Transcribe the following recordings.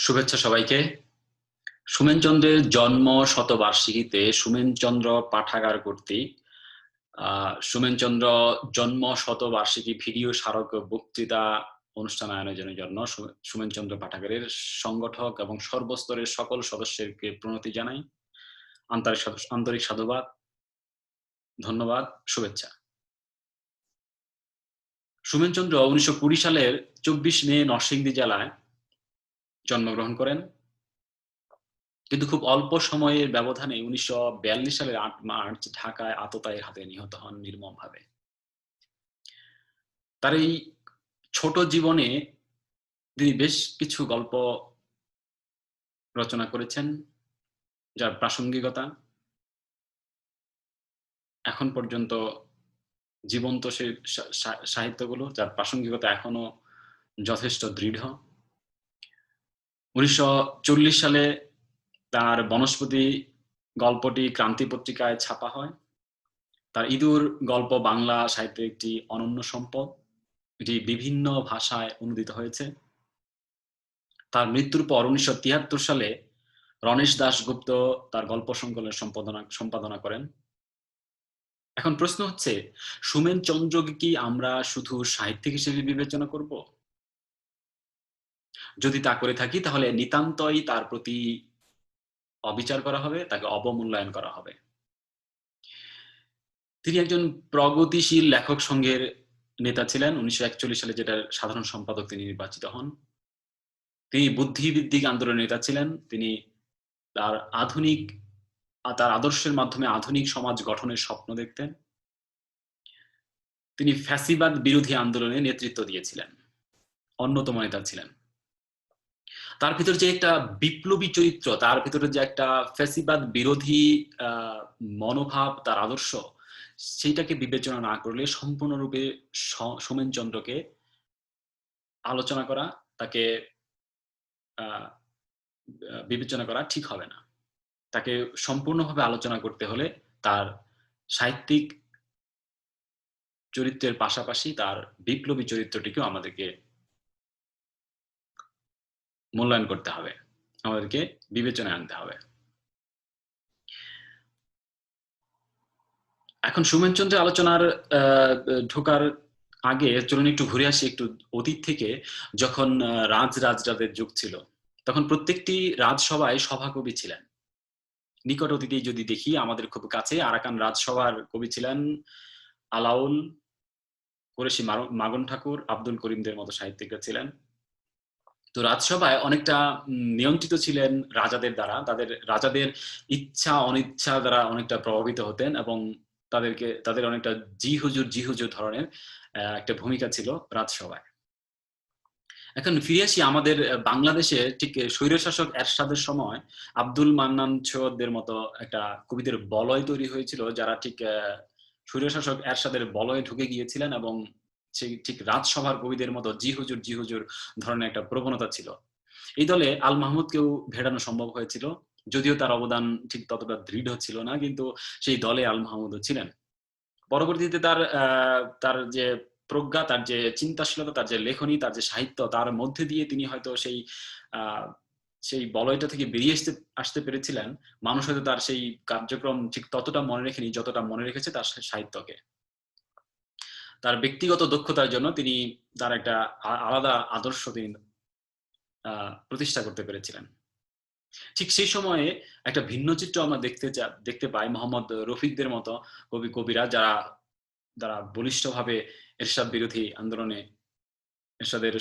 শুভেচ্ছা সবাইকে। সুমেনচন্দ্রের জন্ম শতবার্ষিকীতে সুমেনচন্দ্র পাঠাগার কর্তৃক সুমেনচন্দ্র জন্ম শতবার্ষিকী ভিডিও স্মারক বক্তৃতা অনুষ্ঠান আয়োজনের জন্য সুমেনচন্দ্র পাঠাগারের সংগঠক এবং সর্বস্তরের সকল সদস্যকে প্রণতি জানাই। আন্তরিক সাধুবাদ, ধন্যবাদ, শুভেচ্ছা। সুমেনচন্দ্র 1920 সালের 24 মে নরসিংদী জেলায় জন্মগ্রহণ করেন, কিন্তু খুব অল্প সময়ের ব্যবধানে 1942 সালের 8 মার্চ ঢাকায় আততায়ীর হাতে নিহত হন নির্মমভাবে। তার এই ছোট জীবনে তিনি বেশ কিছু গল্প রচনা করেছেন, যার প্রাসঙ্গিকতা এখন পর্যন্ত জীবন্ত, সেই সাহিত্যগুলো যার প্রাসঙ্গিকতা এখনো যথেষ্ট দৃঢ়। 1940 সালে তার বনস্পতি গল্পটি ক্রান্তি পত্রিকায় ছাপা হয়। তার ইঁদুর গল্প বাংলা সাহিত্যের একটি অনন্য সম্পদ, এটি বিভিন্ন ভাষায় অনুদিত হয়েছে। তার মৃত্যুর পর 1973 সালে রণেশ দাশগুপ্ত তার গল্প সংকলনের সম্পাদনা করেন। এখন প্রশ্ন হচ্ছে, সুমেনচন্দ্রকে কি আমরা শুধু সাহিত্যিক হিসেবে বিবেচনা করব? যদি তা করে থাকি তাহলে নিতান্তই তার প্রতি অবিচার করা হবে, তাকে অবমূল্যায়ন করা হবে। তিনি একজন প্রগতিশীল লেখক সংঘের নেতা ছিলেন। 1941 সালে যেটার সাধারণ সম্পাদক তিনি নির্বাচিত হন। তিনি বুদ্ধিবৃত্তিক আন্দোলনের নেতা ছিলেন। তিনি তার আদর্শের মাধ্যমে আধুনিক সমাজ গঠনের স্বপ্ন দেখতেন। তিনি ফ্যাসিবাদ বিরোধী আন্দোলনে নেতৃত্ব দিয়েছিলেন, অন্যতম নেতা ছিলেন। তার ভিতরে যে একটা বিপ্লবী চরিত্র, তার ভিতরে যে একটা ফ্যাসিবাদ বিরোধী মনোভাব, তার আদর্শ, সেইটাকে বিবেচনা না করলে সম্পূর্ণরূপে সোমেনচন্দ্রকে আলোচনা করা, তাকে বিবেচনা করা ঠিক হবে না। তাকে সম্পূর্ণভাবে আলোচনা করতে হলে তার সাহিত্যিক চরিত্রের পাশাপাশি তার বিপ্লবী চরিত্রটিকেও আমাদেরকে মূল্যায়ন করতে হবে, আমাদেরকে বিবেচনায় আনতে হবে। এখন সুমেনচন্দ্রের আলোচনার ঢোকার আগে চলুন একটু ঘুরে আসি একটু অতীত থেকে। যখন রাজরাজদের যুগ ছিল, তখন প্রত্যেকটি রাজসভায় সভাকবি ছিলেন। নিকট অতীতে যদি দেখি, আমাদের খুব কাছে আরাকান রাজসভার কবি ছিলেন আলাউল, কুরেশি মাগন ঠাকুর, আব্দুল করিমদের মতো সাহিত্যিকরা ছিলেন। তো রাজসভায় অনেকটা নিয়ন্ত্রিত ছিলেন রাজাদের দ্বারা, রাজাদের ইচ্ছা অনিচ্ছা দ্বারা অনেকটা প্রভাবিত হতেন, এবং তাদের অনেকটা জি হুজুর ধরনের একটা ভূমিকা ছিল রাজসভায়। এখন ফিরে আসি আমাদের বাংলাদেশে, ঠিক স্বৈরশাসক এরশাদের সময় আব্দুল মান্নান সৈয়দদের মতো একটা কবিদের বলয় তৈরি হয়েছিল, যারা ঠিক স্বৈরশাসক এরশাদের বলয়ে ঢুকে গিয়েছিলেন, এবং সেই ঠিক রাজসভার কবিদের মতো জি হুজুর ধরনের একটা প্রবণতা ছিল। এই দলে আল মাহমুদকেও ভেড়ানো সম্ভব হয়েছিল, যদিও তার অবদান ঠিক ততটা দৃঢ় ছিল না, কিন্তু সেই দলে আল মাহমুদও ছিলেন। পরবর্তীতে তার যে প্রজ্ঞা, তার যে চিন্তাশীলতা, তার যে লেখনী, তার যে সাহিত্য, তার মধ্যে দিয়ে তিনি হয়তো সেই বলয়টা থেকে বেরিয়ে আসতে পেরেছিলেন। মানুষ হয়তো তার সেই কার্যক্রম ঠিক ততটা মনে রেখেনি যতটা মনে রেখেছে তার সাহিত্যকে। তার ব্যক্তিগত দক্ষতার জন্য তিনি তার একটা আলাদা আদর্শ তিনি প্রতিষ্ঠা করতে পেরেছিলেন। ঠিক সেই সময়ে একটা ভিন্ন চিত্র আমরা দেখতে পাই মোহাম্মদ রফিকদের মতো কবিরা, যারা বলিষ্ঠভাবে এরশাদ বিরোধী আন্দোলনে, এরশাদের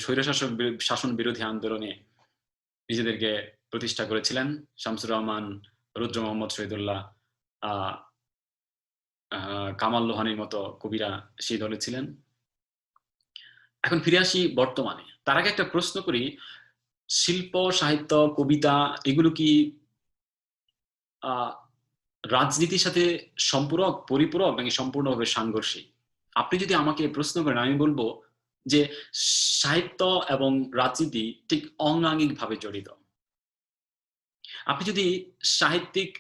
শাসন বিরোধী আন্দোলনে নিজেদেরকে প্রতিষ্ঠা করেছিলেন। শামসুর রহমান, রুদ্র মোহাম্মদ শহীদুল্লাহ, কামাল লোহানীর মতো কবিরা সেই দলে ছিলেন। এখন ফিরে আসি বর্তমানে। তার আগে একটা প্রশ্ন করি, শিল্প, সাহিত্য, কবিতা এগুলো কি রাজনীতির সাথে সম্পূরক, পরিপূরক, নাকি সম্পূর্ণভাবে সাংঘর্ষিক? আপনি যদি আমাকে প্রশ্ন করেন, আমি বলবো যে সাহিত্য এবং রাজনীতি ঠিক অঙ্গাঙ্গিকভাবে জড়িত। আপনি যদি সাহিত্যিক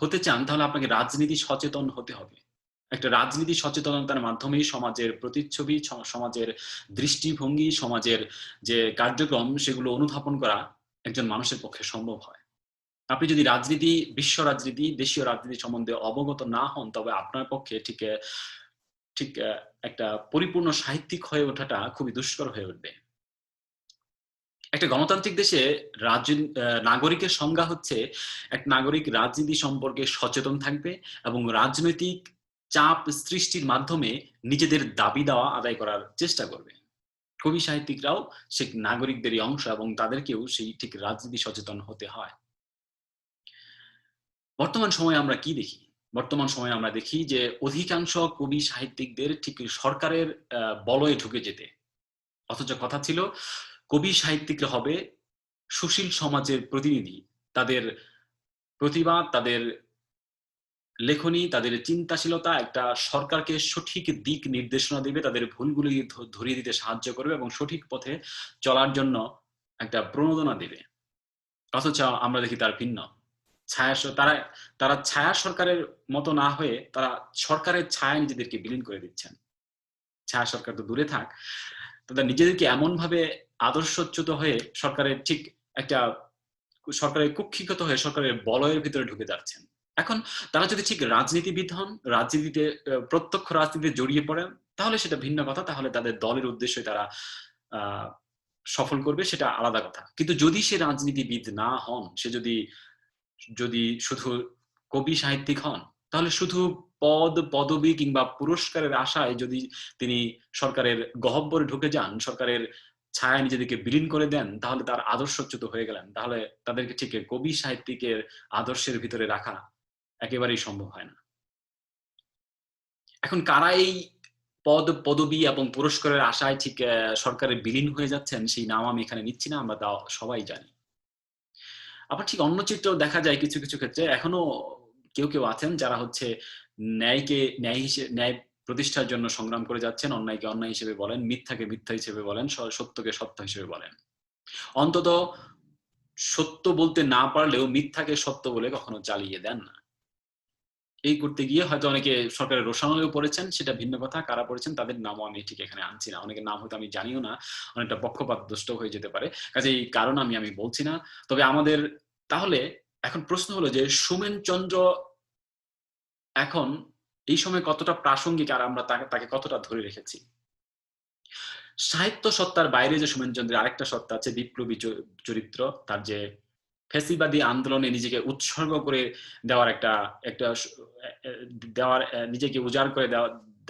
হতে চান, তাহলে আপনাকে রাজনীতি সচেতন হতে হবে, একটা রাজনীতি সচেতনতার মাধ্যমেই সমাজের প্রতিচ্ছবি, সমাজের দৃষ্টিভঙ্গি, সমাজের যে কার্যক্রম সেগুলো অনুধাবন করা একজন মানুষের পক্ষে সম্ভব হয়। আপনি যদি রাজনীতি, বিশ্ব রাজনীতি, দেশীয় রাজনীতি সম্বন্ধে অবগত না হন, তবে আপনার পক্ষে ঠিক একটা পরিপূর্ণ সাহিত্যিক হয়ে ওঠাটা খুবই দুষ্কর হয়ে উঠবে। একটা গণতান্ত্রিক দেশে নাগরিকের সংজ্ঞা হচ্ছে, এক নাগরিক রাজনীতি সম্পর্কে সচেতন থাকবে এবং রাজনৈতিক চাপ সৃষ্টির মাধ্যমে নিজেদের দাবি-দাওয়া আদায় করার চেষ্টা করবে। কবি সাহিত্যিকরাও সে নাগরিকদেরই অংশ এবং তাদেরকেও সেই ঠিক রাজনীতি সচেতন হতে হয়। বর্তমান সময়ে আমরা কি দেখি? বর্তমান সময়ে আমরা দেখি যে অধিকাংশ কবি সাহিত্যিকদের ঠিক সরকারের বলয়ে ঢুকে যেতে। অথচ কথা ছিল কবি সাহিত্যিকরা হবে সুশীল সমাজের প্রতিনিধি। তাদের প্রতিভা, তাদের লেখনী, তাদের চিন্তাশীলতা একটা সরকারকে সঠিক দিক নির্দেশনা দিবে, তাদের ভুলগুলি ধরিয়ে দিতে সাহায্য করবে এবং সঠিক পথে চলার জন্য একটা প্রণোদনা দিবে। অথচ আমরা দেখি তার ভিন্ন। তারা তারা ছায়া সরকারের মতো না হয়ে তারা সরকারের ছায়ায় নিজেদেরকে বিলীন করে দিচ্ছেন। ছায়া সরকার তো দূরে থাক। তারা নিজেদেরকে এমনভাবে আদর্শচ্যুত হয়ে সরকারের ঠিক একটা সরকারের কুক্ষিগত হয়ে সরকারের বলয়ের ভিতরে ঢুকে যাচ্ছেন। এখন তারা যদি ঠিক রাজনীতিবিদ হন, রাজনীতিতে প্রত্যক্ষ রাজনীতিতে জড়িয়ে পড়েন, তাহলে সেটা ভিন্ন কথা। তাহলে তাদের দলের উদ্দেশ্যে তারা আ সফল করবে, সেটা আলাদা কথা। কিন্তু যদি সে রাজনীতিবিদ না হন, সে যদি শুধু কবি সাহিত্যিক হন, তাহলে শুধু পদবি কিংবা পুরস্কারের আশায় যদি তিনি সরকারের গহ্বরে ঢুকে যান, সরকারের ছায়ায় নিজেদেরকে বিলীন করে দেন, তাহলে তার আদর্শচ্যুত হয়ে গেলেন। তাহলে তাদেরকে ঠিক কবি সাহিত্যিকের আদর্শের ভিতরে রাখা একেবারেই সম্ভব হয় না। এখন কারা এই পদবি এবং পুরস্কারের আশায় ঠিক সরকারে বিলীন হয়ে যাচ্ছেন, সেই নাম আমি এখানে নিচ্ছি না। আমরা তা সবাই জানি। আবার ঠিক অন্য চিত্রও দেখা যায় কিছু ক্ষেত্রে। এখনো কেউ আছেন যারা হচ্ছে ন্যায় প্রতিষ্ঠার জন্য সংগ্রাম করে যাচ্ছেন। অন্যায়কে অন্যায় হিসেবে বলেন, মিথ্যাকে মিথ্যা হিসেবে বলেন, সত্যকে সত্য হিসেবে বলেন। অন্তত সত্য বলতে না পারলেও মিথ্যাকে সত্য বলে কখনো চালিয়ে দেন না। এই করতে গিয়ে হয়তো অনেকে সরকারের রোষানলেও পড়েছেন, সেটা ভিন্ন কথা। কারা পড়েছেন তাদের নামও আমি ঠিক এখানে আনছি না। অনেকের নাম হয়তো আমি জানিও না। অনেকটা পক্ষপাতদুষ্ট হয়ে যেতে পারে। কাজেই কারণ আমি বলছি না। তবে আমাদের তাহলে এখন প্রশ্ন হলো যে সোমেন চন্দ্র এখন এই সময় কতটা প্রাসঙ্গিক আর আমরা তাকে কতটা ধরে রেখেছি? সাহিত্য সত্তার বাইরে যে সোমেন চন্দ্রের আরেকটা সত্তা আছে, বিপ্লবী চরিত্র। তার যে ফ্যাসিবাদী আন্দোলনে নিজেকে উৎসর্গ করে দেওয়ার একটা একটা স এ এ দেওয়ার নিজেকে উজাড় করে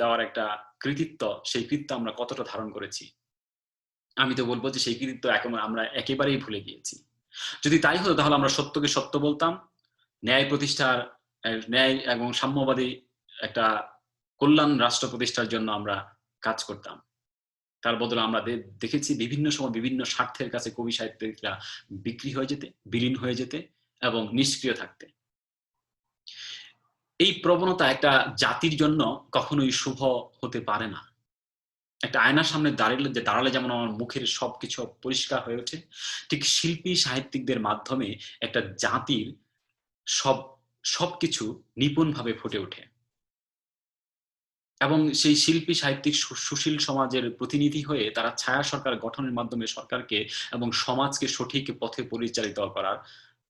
দেওয়ার একটা কৃতিত্ব, সেই কৃতিত্ব আমরা কতটা ধারণ করেছি? আমি তো বলব যে সেই কৃতিত্ব এখন আমরা একেবারেই ভুলে গিয়েছি। যদি তাই হতো তাহলে আমরা সত্যকে সত্য বলতাম। ন্যায় প্রতিষ্ঠার ন্যায় এবং সাম্যবাদী একটা কল্যাণ রাষ্ট্র প্রতিষ্ঠার জন্য আমরা কাজ করতাম। তার বদলে আমরা দেখেছি বিভিন্ন সময় বিভিন্ন স্বার্থের কাছে কবি সাহিত্যিকরা বিক্রি হয়ে যেতে, বিলীন হয়ে যেতে এবং নিষ্ক্রিয় থাকতে। এই প্রবণতা একটা জাতির জন্য কখনোই শুভ হতে পারে না। একটা আয়নার সামনে দাঁড়ালে যেমন আমার মুখের সবকিছু পরিষ্কার হয়ে ওঠে, ঠিক শিল্পী সাহিত্যিকদের মাধ্যমে একটা জাতির সব সবকিছু নিপুণভাবে ফুটে ওঠে। এবং সেই শিল্পী সাহিত্যিক সুশীল সমাজের প্রতিনিধি হয়ে তারা ছায়া সরকার গঠনের মাধ্যমে সরকারকে এবং সমাজকে সঠিক পথে পরিচালিত করার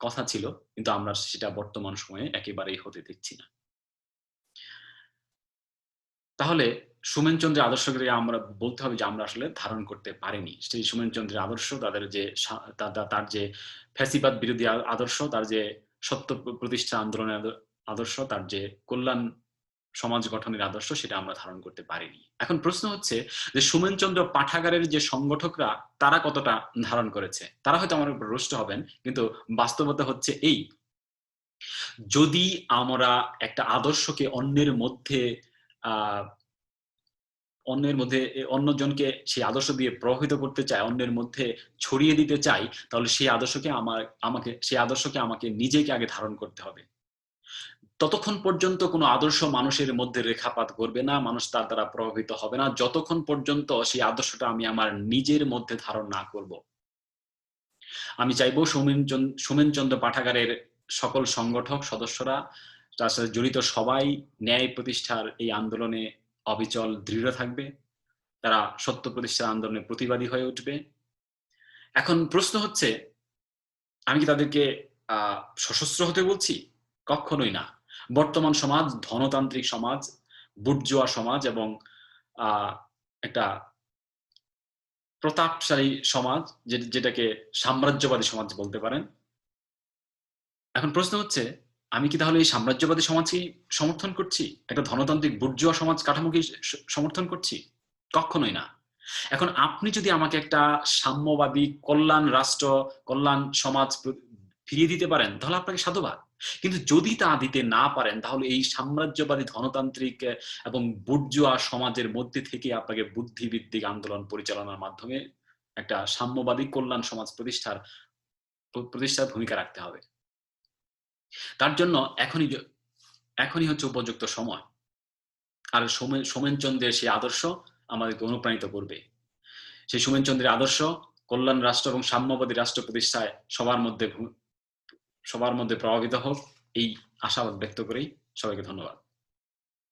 কথা ছিল। কিন্তু আমরা সেটা বর্তমান সময়ে একেবারেই হতে দেখছি না। তাহলে সোমেন চন্দ্রের আদর্শকে আমরা বলতে হবে যে আমরা আসলে ধারণ করতে পারিনি। সেই সোমেন চন্দ্রের আদর্শ, তাদের যে তার যে ফ্যাসিবাদ বিরোধী আদর্শ, তার যে সত্য প্রতিষ্ঠা আন্দোলনের আদর্শ, তার যে কল্যাণ সমাজ গঠনের আদর্শ, সেটা আমরা ধারণ করতে পারিনি। এখন প্রশ্ন হচ্ছে যে সোমেন চন্দ্র পাঠাগারের যে সংগঠকরা তারা কতটা ধারণ করেছে? তারা হয়তো আমার উপর রুষ্ট হবেন। কিন্তু বাস্তবতা হচ্ছে এই, যদি আমরা একটা আদর্শকে আ অন্যজনকে সেই আদর্শ দিয়ে প্রভাবিত করতে চাই, অন্যের মধ্যে ছড়িয়ে দিতে চাই, তাহলে সেই আদর্শকে আমাকে নিজেকে আগে ধারণ করতে হবে। ততক্ষণ পর্যন্ত কোনো আদর্শ মানুষের মধ্যে রেখাপাত করবে না, মানুষ তার দ্বারা প্রভাবিত হবে না, যতক্ষণ পর্যন্ত সেই আদর্শটা আমি আমার নিজের মধ্যে ধারণ না করব। আমি চাইবো সোমেন চন্দ্র পাঠাগারের সকল সংগঠক সদস্যরা তার সাথে জড়িত সবাই ন্যায় প্রতিষ্ঠার এই আন্দোলনে অবিচল দৃঢ় থাকবে, তারা সত্য প্রতিষ্ঠার আন্দোলনে প্রতিবাদী হয়ে উঠবে। এখন প্রশ্ন হচ্ছে, আমি কি তাদেরকে সশস্ত্র হতে বলছি? কখনোই না। বর্তমান সমাজ ধনতান্ত্রিক সমাজ, বুর্জোয়া সমাজ এবং একটা প্রতাপশালী সমাজ, যেটাকে সাম্রাজ্যবাদী সমাজ বলতে পারেন। এখন প্রশ্ন হচ্ছে, আমি কি তাহলে এই সাম্রাজ্যবাদী সমাজকেই সমর্থন করছি? একটা ধনতান্ত্রিক বুর্জোয়া সমাজ কাঠামোকে সমর্থন করছি? কখনোই না। এখন আপনি যদি আমাকে একটা সাম্যবাদী কল্যাণ রাষ্ট্র, কল্যাণ সমাজ ফিরিয়ে দিতে পারেন, তাহলে আপনাকে সাধুবাদ। কিন্তু যদি তা দিতে না পারেন, তাহলে এই সাম্রাজ্যবাদী ধনতান্ত্রিক এবং বুর্জোয়া সমাজের মধ্যে থেকে আপনাকে বুদ্ধিভিত্তিক আন্দোলন পরিচালনার মাধ্যমে একটা সাম্যবাদী কল্যাণ সমাজ প্রতিষ্ঠার ভূমিকা রাখতে হবে। তার জন্য এখনই হচ্ছে উপযুক্ত সময়। আর সোমেনচন্দ্রের সেই আদর্শ আমাদেরকে অনুপ্রাণিত করবে। সেই সোমেনচন্দ্রের আদর্শ কল্যাণ রাষ্ট্র এবং সাম্যবাদী রাষ্ট্র প্রতিষ্ঠায় সবার মধ্যে প্রভাবিত হোক, এই আশাবাদ ব্যক্ত করেই সবাইকে ধন্যবাদ।